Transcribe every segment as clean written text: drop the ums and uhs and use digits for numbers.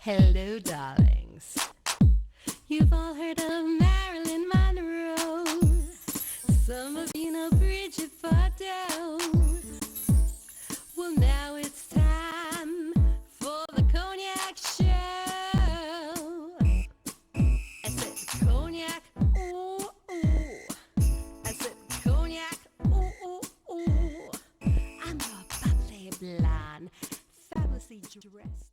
Hello, darlings. You've all heard of Marilyn Monroe. Some of you know Bridget Bardot. Well, now it's time for the Cognac Show. I said cognac, ooh, ooh. I said cognac, ooh, ooh, ooh. I'm a bubbly blonde, fabulously dressed.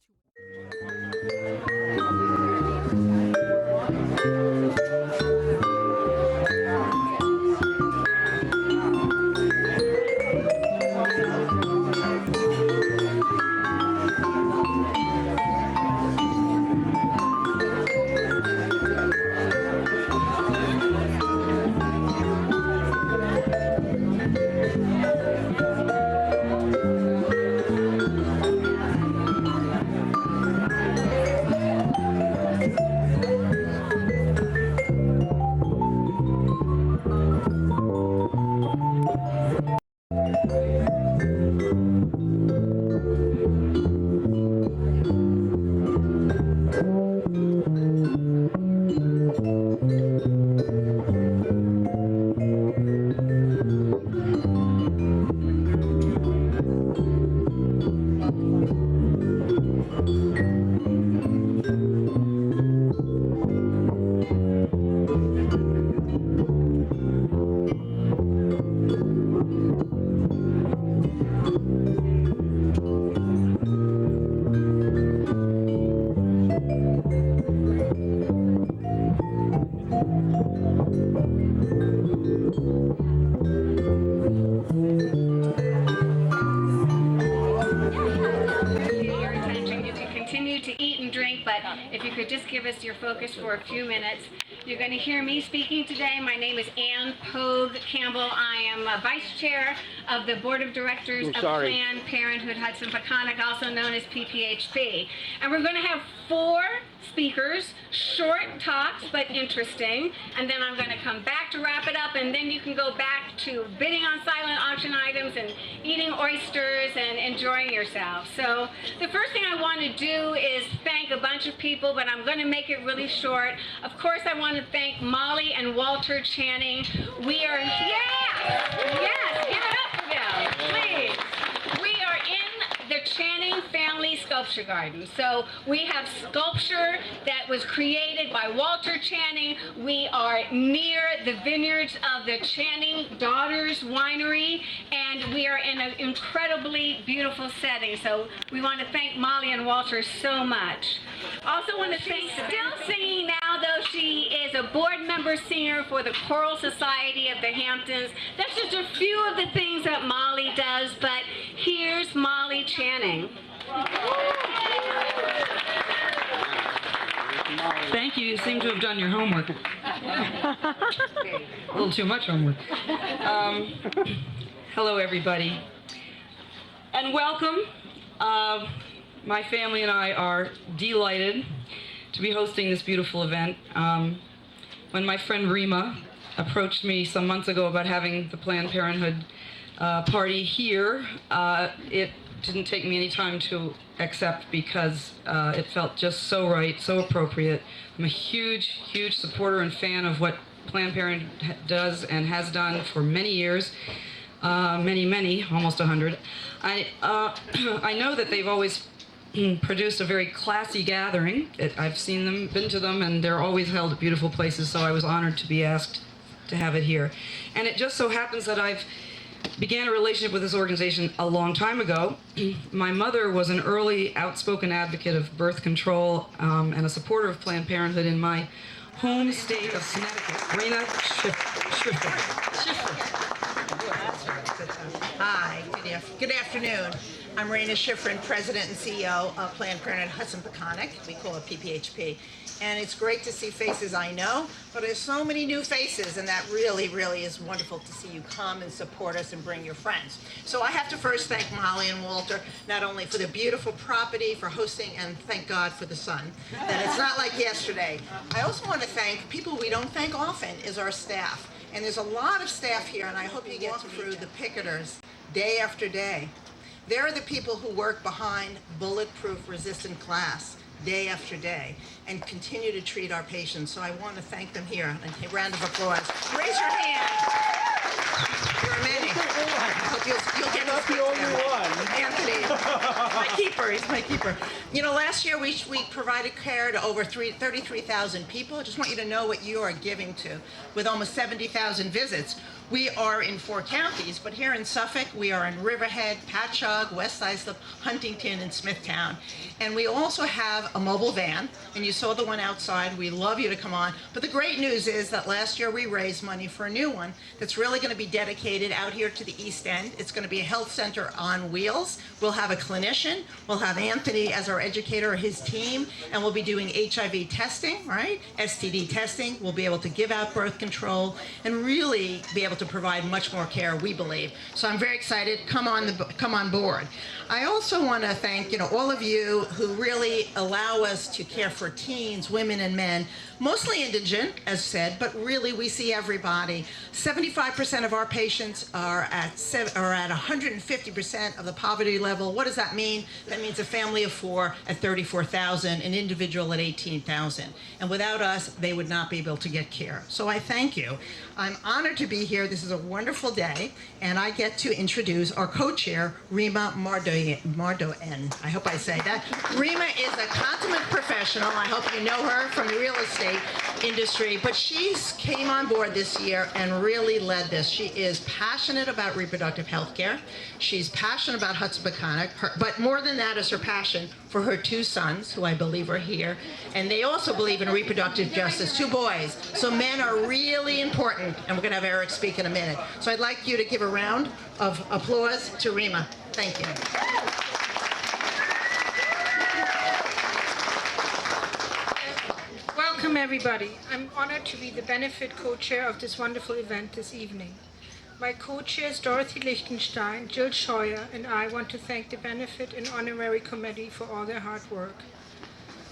If you could just give us your focus for a few minutes. You're going to hear me speaking today. My name is Pogue-Campbell. I am a vice chair of the board of directors of Planned Parenthood Hudson-Peconic, also known as PPHP. And we're going to have 4 speakers, short talks but interesting, and then I'm going to come back to wrap it up, and then you can go back to bidding on silent auction items and eating oysters and enjoying yourself. So the first thing I want to do is thank a bunch of people, but I'm going to make it really short. Of course, I want to thank Molly and Walter Channing. We are, yes, give it up for them, please. We are in the Channing Family Sculpture Garden. So we have sculpture that was created by Walter Channing. We are near the vineyards of the Channing Daughters Winery, and we are in an incredibly beautiful setting. So we want to thank Molly and Walter so much. Also want to thank, still singing now though, she is a board member singer for the Choral Society of the Hamptons. That's just a few of the things that Molly does, but here's Molly Channing. Thank you. You seem to have done your homework. A little too much homework. Hello, everybody, and welcome. My family and I are delighted to be hosting this beautiful event. When my friend Rima approached me some months ago about having the Planned Parenthood party here, it didn't take me any time to accept because it felt just so right, so appropriate. I'm a huge, huge supporter and fan of what Planned Parenthood does and has done for many years. Many, almost 100. I know that they've always produced a very classy gathering. I've seen them, been to them, and they're always held at beautiful places, so I was honored to be asked to have it here. And it just so happens that I've began a relationship with this organization a long time ago. My mother was an early outspoken advocate of birth control and a supporter of Planned Parenthood in my home state of Connecticut. Reina Schiffrin. Hi, good afternoon. I'm Reina Schiffrin, President and CEO of Planned Parenthood Hudson-Peconic. We call it PPHP. And it's great to see faces I know, but there's so many new faces, and that really, really is wonderful to see you come and support us and bring your friends. So I have to first thank Molly and Walter, not only for the beautiful property, for hosting, and thank God for the sun, that it's not like yesterday. I also want to thank people we don't thank often, is our staff. And there's a lot of staff here, and I hope you get through the picketers day after day. They're the people who work behind bulletproof resistant glass. day after day and continue to treat our patients. So I want to thank them here. A round of applause. Raise your hand. There are many. I hope you'll get Not the only one. Anthony, my keeper. He's my keeper. You know, last year we provided care to over 33,000 people. I just want you to know what you are giving to, with almost 70,000 visits. We are in 4 counties, but here in Suffolk, we are in Riverhead, Patchogue, West Islip, Huntington, and Smithtown. And we also have a mobile van, and you saw the one outside. We love you to come on. But the great news is that last year we raised money for a new one that's really going to be dedicated out here to the East End. It's going to be a health center on wheels. We'll have a clinician. We'll have Anthony as our educator, his team, and we'll be doing HIV testing, right? STD testing. We'll be able to give out birth control and really be able to provide much more care, we believe. So I'm very excited. Come on board. I also want to thank all of you who really allow us to care for teens, women, and men, mostly indigent, as said, but really we see everybody. 75% of our patients are at 150% of the poverty level. What does that mean? That means a family of 4 at 34,000, an individual at 18,000. And without us, they would not be able to get care. So I thank you. I'm honored to be here. This is a wonderful day, and I get to introduce our co-chair, Rima Mordoyan. I hope I say that. Rima is a consummate professional. I hope you know her from the real estate industry, but she came on board this year and really led this. She is passionate about reproductive health care. She's passionate about Hudson Peconic, but more than that is her passion for her 2 sons, who I believe are here, and they also believe in reproductive justice, 2 boys. So men are really important, and we're going to have Eric speak in a minute. So I'd like you to give a round of applause to Rima. Thank you. Welcome, everybody. I'm honored to be the benefit co-chair of this wonderful event this evening. My co-chairs Dorothy Lichtenstein, Jill Scheuer, and I want to thank the Benefit and Honorary Committee for all their hard work.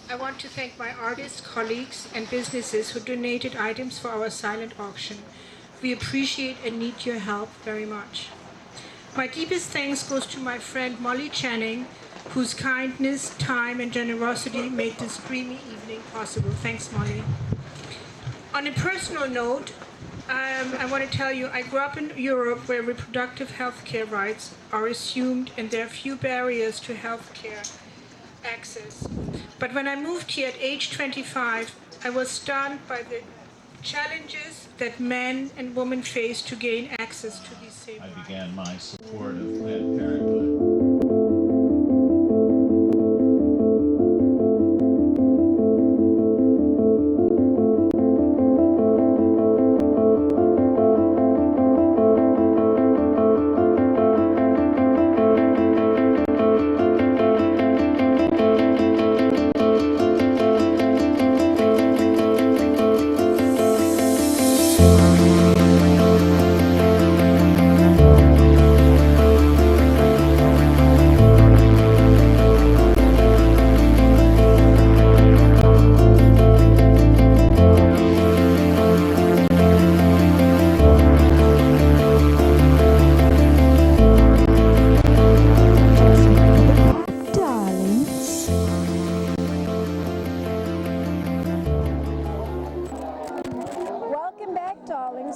I want to thank my artists, colleagues, and businesses who donated items for our silent auction. We appreciate and need your help very much. My deepest thanks goes to my friend Molly Channing, whose kindness, time, and generosity made this dreamy evening possible. Thanks, Molly. On a personal note, I want to tell you, I grew up in Europe where reproductive health care rights are assumed and there are few barriers to health care access. But when I moved here at age 25, I was stunned by the challenges that men and women face to gain access to these same rights. I began my support of Planned Parenthood.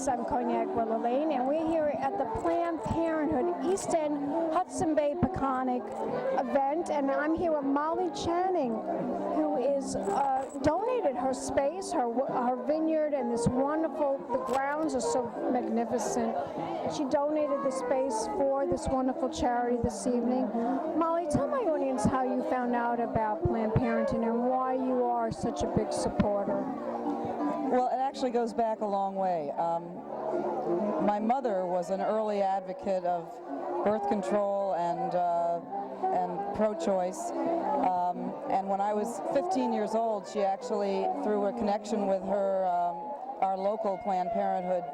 I'm Cognac Wellerlane, and we're here at the Planned Parenthood East End Hudson Bay Peconic event, and I'm here with Molly Channing, who is donated her space, her vineyard, and this wonderful, the grounds are so magnificent. She donated the space for this wonderful charity this evening. Molly, tell my audience how you found out about Planned Parenthood and why you are such a big supporter. Well, it actually goes back a long way. My mother was an early advocate of birth control and pro-choice. And when I was 15 years old, she actually, through a connection with her, our local Planned Parenthood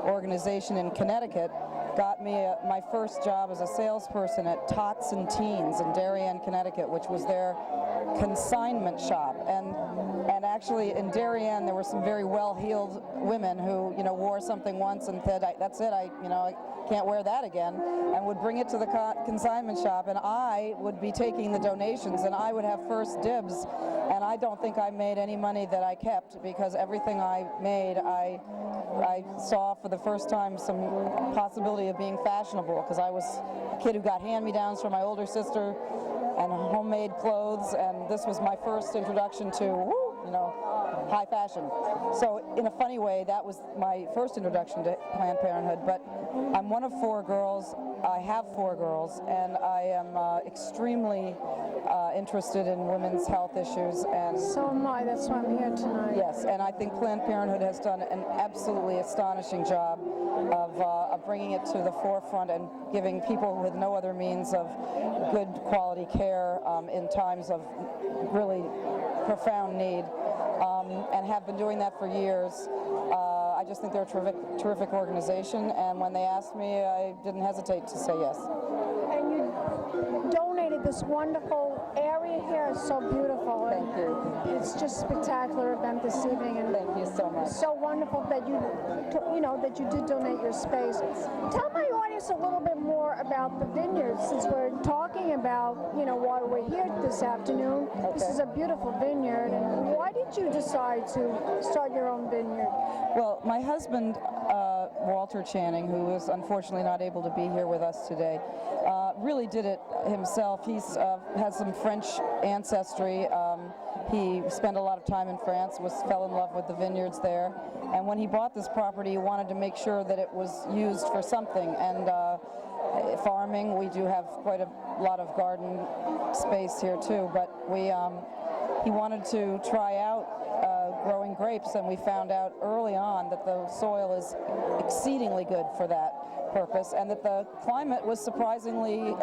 organization in Connecticut, got me my first job as a salesperson at Tots and Teens in Darien, Connecticut, which was their consignment shop. And actually in Darien there were some very well-heeled women who, you know, wore something once and said, that's it, I can't wear that again, and would bring it to the consignment shop, and I would be taking the donations, and I would have first dibs. And I don't think I made any money that I kept, because everything I made, I saw for the first time some possibility of being fashionable, because I was a kid who got hand-me-downs from my older sister and homemade clothes, and this was my first introduction to, high fashion. So in a funny way, that was my first introduction to Planned Parenthood. But I'm one of 4 girls. I have 4 girls, and I am extremely interested in women's health issues. And So am I. That's why I'm here tonight. yes, and I think Planned Parenthood has done an absolutely astonishing job of bringing it to the forefront and giving people with no other means of good quality care in times of really profound need, and have been doing that for years. I just think they're a terrific organization, and when they asked me, I didn't hesitate to say yes. And you donated this wonderful area here. It's so beautiful. Thank you. It's just a spectacular event this evening, and Thank you so much. so wonderful that that you did donate your space. Tell my audience a little bit more about the Vineyard, since we're talking about why we're here this afternoon. This is a beautiful vineyard, and why did you decide to start your own vineyard? Well, my husband, Walter Channing, who is unfortunately not able to be here with us today, really did it himself. He's has some French ancestry. He spent a lot of time in France, fell in love with the vineyards there, and when he bought this property, he wanted to make sure that it was used for something. And farming, we do have quite a lot of garden space here too, but he wanted to try out growing grapes, and we found out early on that the soil is exceedingly good for that purpose, and that the climate was surprisingly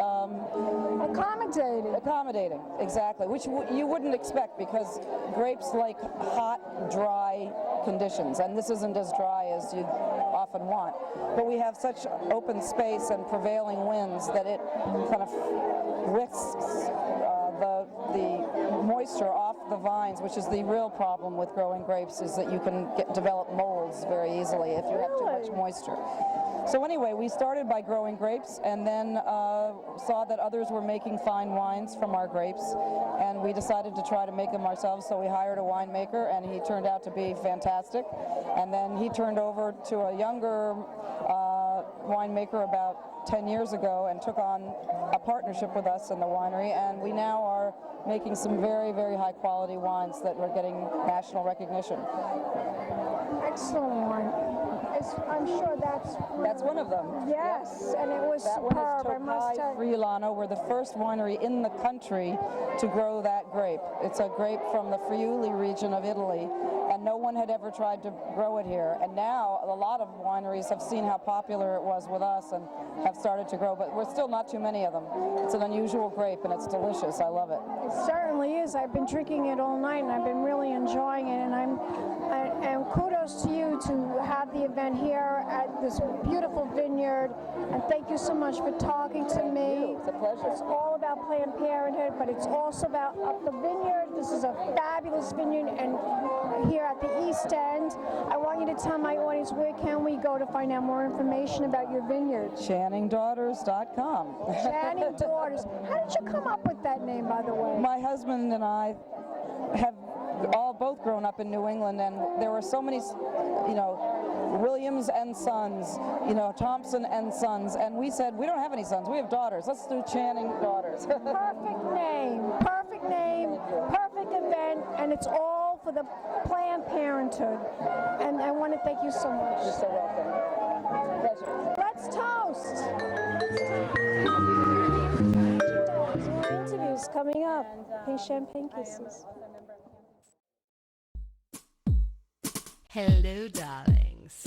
accommodating, exactly, which you wouldn't expect, because grapes like hot, dry conditions, and this isn't as dry as you'd often want, but we have such open space and prevailing winds that it kind of whisks the moisture off the vines, which is the real problem with growing grapes, is that you can develop molds very easily if you have too much moisture. So anyway, we started by growing grapes, and then saw that others were making fine wines from our grapes, and we decided to try to make them ourselves, so we hired a winemaker, and he turned out to be fantastic. And then he turned over to a younger winemaker about 10 years ago and took on a partnership with us in the winery, and we now are making some very, very high quality wines that are getting national recognition. Excellent wine. I'm sure that's one of them. Yes, and it was that superb. One I must is tell Tokai Friulano. We're the first winery in the country to grow that grape. It's a grape from the Friuli region of Italy, and no one had ever tried to grow it here. And now a lot of wineries have seen how popular it was with us and have started to grow, but we're still not too many of them. It's an unusual grape, and it's delicious. I love it. It certainly is. I've been drinking it all night, and I've been really enjoying it. And kudos to you to have the event here at this beautiful vineyard. And thank you so much for talking to me. It's a pleasure. It's all about Planned Parenthood, but it's also about the vineyard. This is a fabulous vineyard, and here at the East End. I want you to tell my audience, where can we go to find out more information about your vineyard? ChanningDaughters.com. Channing Daughters. How did you come up with that name, by the way? My husband and I have both grown up in New England, and there were so many, Williams and Sons, Thompson and Sons, and we said, we don't have any sons, we have daughters. Let's do Channing Daughters. Perfect name, perfect event, and it's all for the Planned Parenthood. And I want to thank you so much. You're so welcome. Pleasure. Let's toast. More interviews coming up. Pink champagne kisses. Hello, darlings.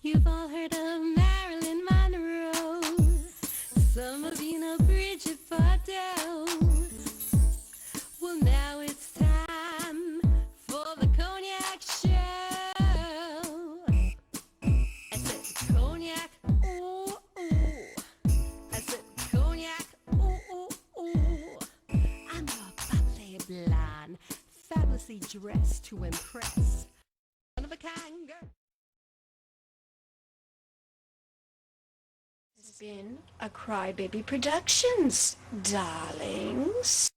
You've all heard of Marilyn Monroe. Some of you know Bridget Bardot. Well, now it's time for the Cognac Show. I said cognac, ooh, meticulously dressed to impress. One of a kind girl. This has been a Crybaby Productions, darlings.